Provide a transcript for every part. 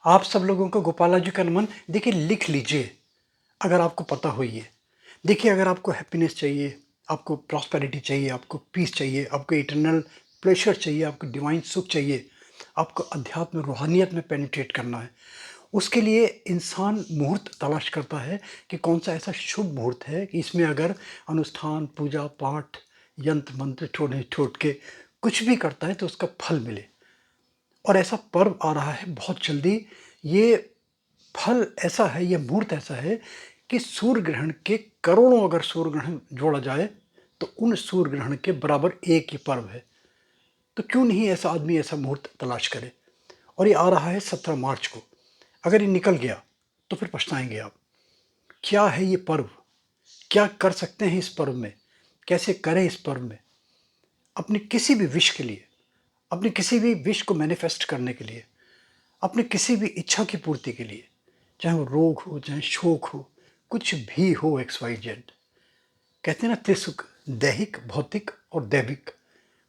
आप सब लोगों को गोपाला जी का नमन। देखिए, लिख लीजिए अगर आपको पता हो ये। देखिए, अगर आपको हैप्पीनेस चाहिए, आपको प्रॉस्पेरिटी चाहिए, आपको पीस चाहिए, आपको इटर्नल प्लेज़र चाहिए, आपको डिवाइन सुख चाहिए, आपको अध्यात्म रूहानियत में पेनिट्रेट करना है, उसके लिए इंसान मुहूर्त तलाश करता है कि कौन-सा ऐसा शुभ मुहूर्त है कि इसमें अगर अनुष्ठान, पूजा, पाठ, यंत्र मंत्र ठोड़ के कुछ भी करता है तो उसका फल मिले। और ऐसा पर्व आ रहा है बहुत जल्दी। ये फल ऐसा है, ये मुहूर्त ऐसा है कि सूर्य ग्रहण के करोड़ों अगर सूर्य ग्रहण जोड़ा जाए तो उन सूर्य ग्रहण के बराबर एक ही पर्व है। तो क्यों नहीं ऐसा आदमी ऐसा मुहूर्त तलाश करे। और ये आ रहा है 17 मार्च को। अगर ये निकल गया तो फिर पछताएंगे आप। क्या है ये पर्व, क्या कर सकते हैं इस पर्व में, कैसे करें इस पर्व में अपनी किसी भी विश के लिए, अपनी किसी भी विश को मैनिफेस्ट करने के लिए, अपनी किसी भी इच्छा की पूर्ति के लिए, चाहे वो रोग हो, चाहे शोक हो, कुछ भी हो, एक्स वाई जेड। कहते हैं ना, त्रिसुख, दैहिक, भौतिक और दैविक।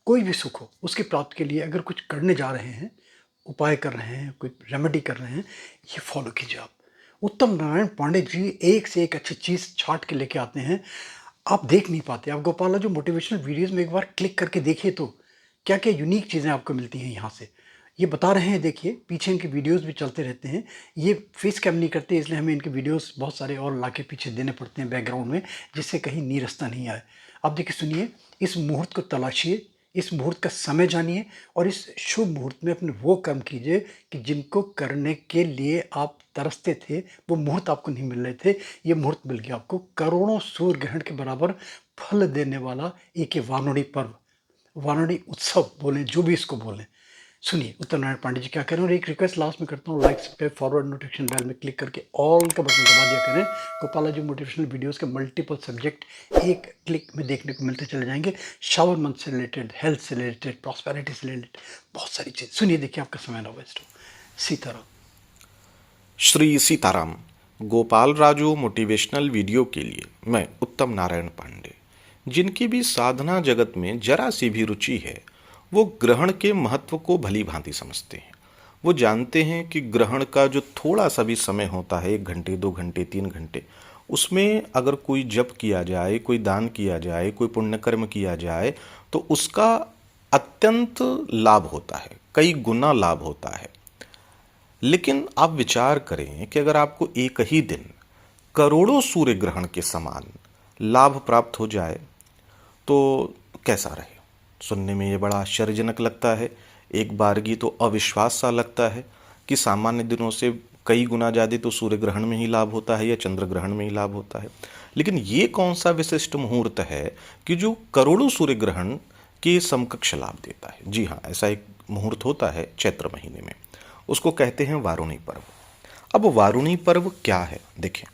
कोई भी सुख हो उसकी प्राप्ति के लिए अगर कुछ करने जा रहे हैं, उपाय कर रहे हैं, कोई रेमेडी कर रहे हैं, ये फॉलो कीजिए आप। उत्तम नारायण पांडे जी एक से एक अच्छी चीज़ छाट के लेके आते हैं। आप देख नहीं पाते। आप गोपाला जो मोटिवेशनल वीडियोस में एक बार क्लिक करके देखिए तो क्या क्या यूनिक चीज़ें आपको मिलती हैं यहाँ से। ये बता रहे हैं, देखिए पीछे इनके वीडियोस भी चलते रहते हैं। ये फेस कैम नहीं करते, इसलिए हमें इनके वीडियोस बहुत सारे और लाके पीछे देने पड़ते हैं बैकग्राउंड में, जिससे कहीं नीरसता नहीं आए। आप देखिए, सुनिए, इस मुहूर्त को तलाशिए, इस मुहूर्त का समय जानिए और इस शुभ मुहूर्त में अपने वो कर्म कीजिए कि जिनको करने के लिए आप तरसते थे, वो मुहूर्त आपको नहीं मिल रहे थे। ये मुहूर्त मिल गया आपको, करोड़ों सूर्य ग्रहण के बराबर फल देने वाला एक ये वानोड़ी पर्व, वानोड़ी उत्सव बोलें, जो भी इसको बोलें। सुनिए उत्तर नारायण पांडे जी क्या करें। और एक रिक्वेस्ट लास्ट में करता हूँ, like subscribe forward notification bell में क्लिक करके ऑल का बटन दबा दिया करें। गोपाला जी मोटिवेशनल वीडियोस के मल्टीपल सब्जेक्ट एक क्लिक में देखने को मिलते चले जाएंगे। शावर मंथ से रिलेटेड, हेल्थ से रिलेटेड, प्रॉस्पेरिटी से रिलेटेड बहुत सारी चीज़। सुनिए, देखिए, आपका समय ना वेस्ट हो। सीताराम। श्री सीताराम। गोपाल राजू मोटिवेशनल वीडियो के लिए मैं उत्तम नारायण पांडे। जिनकी भी साधना जगत में जरा सी भी रुचि है, वो ग्रहण के महत्व को भली भांति समझते हैं। वो जानते हैं कि ग्रहण का जो थोड़ा सा भी समय होता है, 1 घंटे 2 घंटे 3 घंटे, उसमें अगर कोई जप किया जाए, कोई दान किया जाए, कोई पुण्यकर्म किया जाए, तो उसका अत्यंत लाभ होता है, कई गुना लाभ होता है। लेकिन आप विचार करें कि अगर आपको एक ही दिन करोड़ों सूर्य ग्रहण के समान लाभ प्राप्त हो जाए तो कैसा रहे। सुनने में ये बड़ा आश्चर्यजनक लगता है, एक बारगी तो अविश्वास सा लगता है कि सामान्य दिनों से कई गुना ज़्यादा तो सूर्य ग्रहण में ही लाभ होता है या चंद्र ग्रहण में ही लाभ होता है। लेकिन ये कौन सा विशिष्ट मुहूर्त है कि जो करोड़ों सूर्य ग्रहण के समकक्ष लाभ देता है। जी हाँ, ऐसा एक मुहूर्त होता है चैत्र महीने में, उसको कहते हैं वारुणी पर्व। अब वारुणी पर्व क्या है, देखें,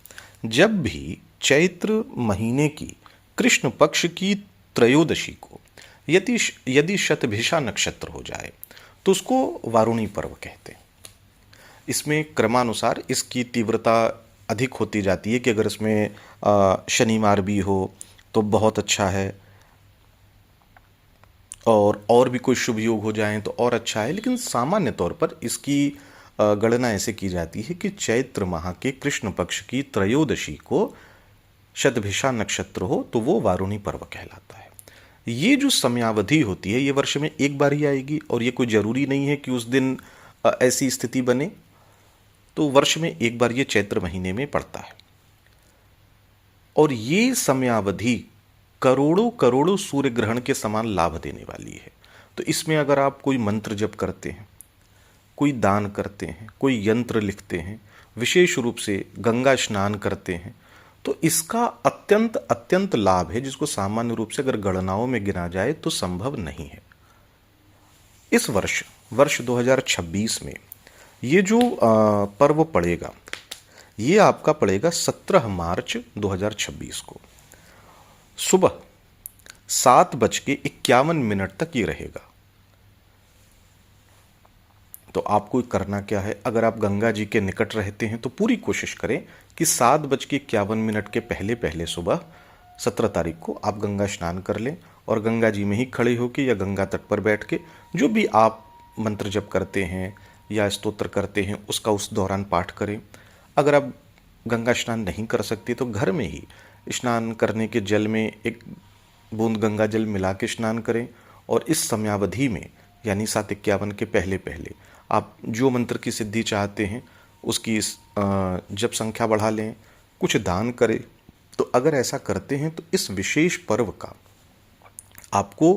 जब भी चैत्र महीने की कृष्ण पक्ष की त्रयोदशी को यदि शतभिषा नक्षत्र हो जाए तो उसको वारुणी पर्व कहते हैं। इसमें क्रमानुसार इसकी तीव्रता अधिक होती जाती है कि अगर इसमें शनिवार भी हो तो बहुत अच्छा है, और भी कोई शुभ योग हो जाएं तो और अच्छा है। लेकिन सामान्य तौर पर इसकी गणना ऐसे की जाती है कि चैत्र माह के कृष्ण पक्ष की त्रयोदशी को शतभिषा नक्षत्र हो तो वो वारुणी पर्व कहलाता है। ये जो समयावधि होती है ये वर्ष में एक बार ही आएगी, और ये कोई ज़रूरी नहीं है कि उस दिन ऐसी स्थिति बने। तो वर्ष में एक बार ये चैत्र महीने में पड़ता है, और ये समयावधि करोड़ों करोड़ों सूर्य ग्रहण के समान लाभ देने वाली है। तो इसमें अगर आप कोई मंत्र जप करते हैं, कोई दान करते हैं, कोई यंत्र लिखते हैं, विशेष रूप से गंगा स्नान करते हैं, तो इसका अत्यंत अत्यंत लाभ है, जिसको सामान्य रूप से अगर गणनाओं में गिना जाए तो संभव नहीं है। इस वर्ष 2026 में ये जो पर्व पड़ेगा, ये आपका पड़ेगा 17 मार्च 2026 को सुबह 7:51 तक ये रहेगा। तो आपको करना क्या है, अगर आप गंगा जी के निकट रहते हैं तो पूरी कोशिश करें कि 7:51 के पहले पहले सुबह 17 तारीख को आप गंगा स्नान कर लें, और गंगा जी में ही खड़े होकर या गंगा तट पर बैठ के जो भी आप मंत्र जप करते हैं, या स्तोत्र करते हैं उसका उस दौरान पाठ करें। अगर आप गंगा स्नान नहीं कर सकते तो घर में ही स्नान करने के जल में एक बूंद गंगा जल मिला के स्नान करें, और इस समयावधि में यानी 751 के पहले पहले आप जो मंत्र की सिद्धि चाहते हैं उसकी जप संख्या बढ़ा लें, कुछ दान करें। तो अगर ऐसा करते हैं तो इस विशेष पर्व का आपको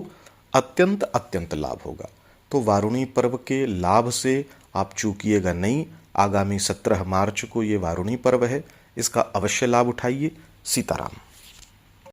अत्यंत अत्यंत लाभ होगा। तो वारुणी पर्व के लाभ से आप चूकिएगा नहीं। आगामी 17 मार्च को ये वारुणी पर्व है, इसका अवश्य लाभ उठाइए। सीताराम।